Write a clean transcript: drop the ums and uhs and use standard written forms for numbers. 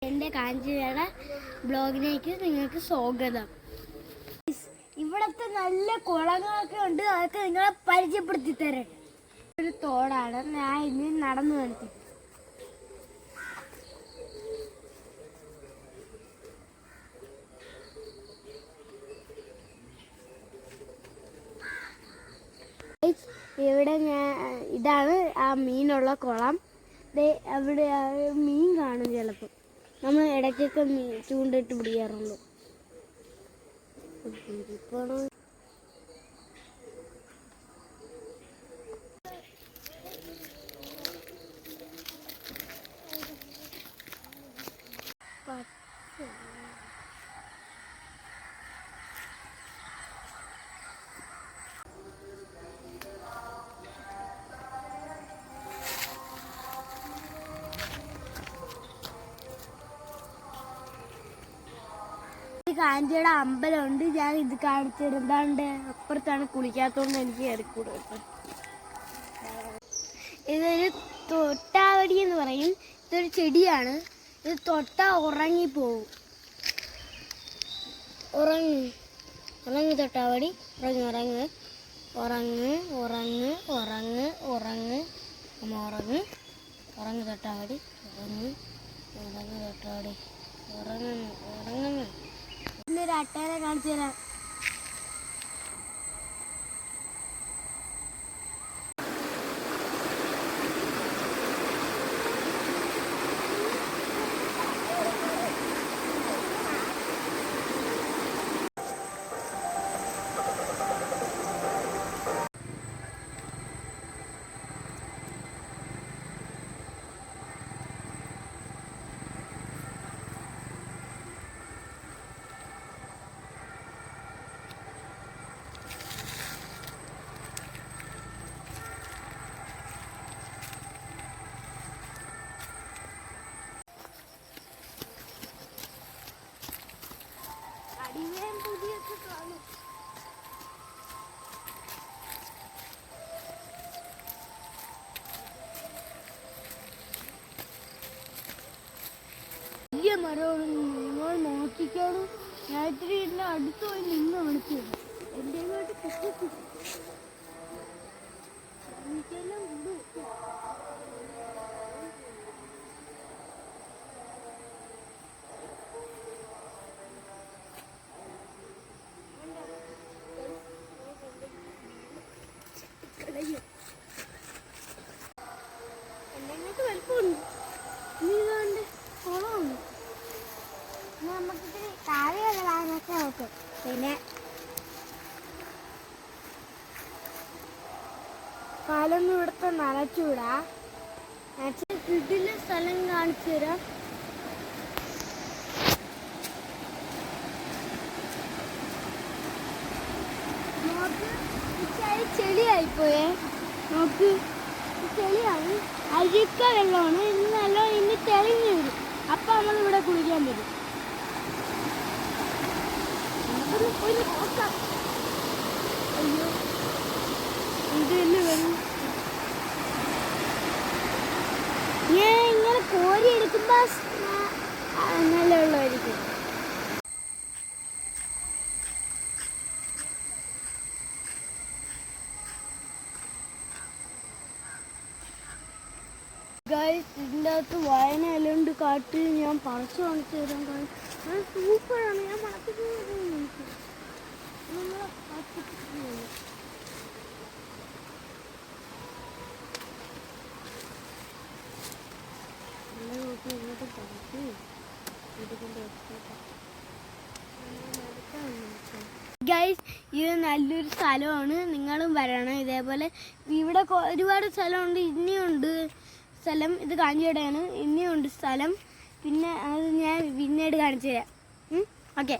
എൻ്റെ കാഞ്ചിയുടെ ബ്ലോഗിലേക്ക് നിങ്ങൾക്ക് സ്വാഗതം. ഇവിടത്തെ നല്ല കുളങ്ങളൊക്കെ ഉണ്ട്, അതൊക്കെ നിങ്ങളെ പരിചയപ്പെടുത്തി തരാം. ഒരു തോടാണ്, ഞാൻ ഇനി നടന്നു കാണിക്കും. ഇവിടെ ഇതാണ് ആ മീനുള്ള കുളം. അവിടെ മീൻ കാണും ചിലപ്പോൾ. നമ്മൾ ഇടയ്ക്കൊക്കെ ചൂണ്ടിട്ട് പിടിക്കാറുള്ളൂ. ഇപ്പോൾ കാഞ്ചിയുടെ അമ്പലമുണ്ട്. ഞാൻ ഇത് കാണിച്ചിരുന്നാണ്ട് അപ്പുറത്താണ്, കുളിക്കാത്തതുകൊണ്ട് എനിക്ക് കയറിക്കൂടും. ഇതൊരു തൊട്ടാവടി എന്ന് പറയും. ഇതൊരു ചെടിയാണ്. ഇത് തൊട്ടാ ഉറങ്ങിപ്പോവും. ഉറങ്ങ് തൊട്ടാവടി, ഉറങ്ങ് അമ്മ ഉറങ്ങ് തൊട്ടാവടി, ഉറങ്ങ് തൊട്ടാവടി, ഉറങ്ങുന്നു. ഒരു അട്ടേനെ കാണിച്ചു തരാം. വലിയ മരമാണ്, നിങ്ങൾ നോക്കിക്കോളൂ. ഞാൻ ഇത്തിരി ഇതിൻ്റെ അടുത്ത് പോയി നിന്ന് കാണിച്ചു തരും. എൻ്റെ എനിക്കെല്ലാം ഉണ്ട്. എന്തെങ്കിലും വലുപ്പമുണ്ട്. ഇനി ഇതുകൊണ്ട് കുളമുണ്ട്. നമുക്കിത്തിരി താഴെയുള്ള ഭാഗമൊക്കെ നോക്കും. പിന്നെ കാലൊന്നും ഇവിടുത്തെ നനച്ചൂടാ. ഇതിലെ സ്ഥലം കാണിച്ചു തരാം. നോക്ക്, ചെളിയായിപ്പോയേ. നോക്ക്, ചെളിയാണ്, അഴുക്ക വെള്ളമാണ്. ഇന്ന് തെളിഞ്ഞു വരും. അപ്പം നമ്മളിവിടെ കുളിക്കാൻ വരും. അയ്യോ, ഇത് തന്നെ വരും. ഞാൻ ഇങ്ങനെ കോരി എടുക്കുമ്പോ നല്ല വെള്ളമായിരിക്കും. ഇതിൻ്റെ അകത്ത് വായന എല്ലാം കാട്ടി ഞാൻ പറിച്ചു കാണിച്ചു തരാൻ. സൂപ്പറാണ്. ഞാൻ മണത്തിട്ട് ഗൈസ്, ഇത് നല്ലൊരു സ്ഥലമാണ്. നിങ്ങളും വരണം. ഇതേപോലെ ഇവിടെ ഒരുപാട് സ്ഥലമുണ്ട്. ഇനിയുണ്ട് സ്ഥലം. ഇത് കാഞ്ചിയുടെയാണ്. ഇനിയുണ്ട് സ്ഥലം. പിന്നെ അത് ഞാൻ പിന്നീട് കാണിച്ചു തരാം. ഓക്കെ.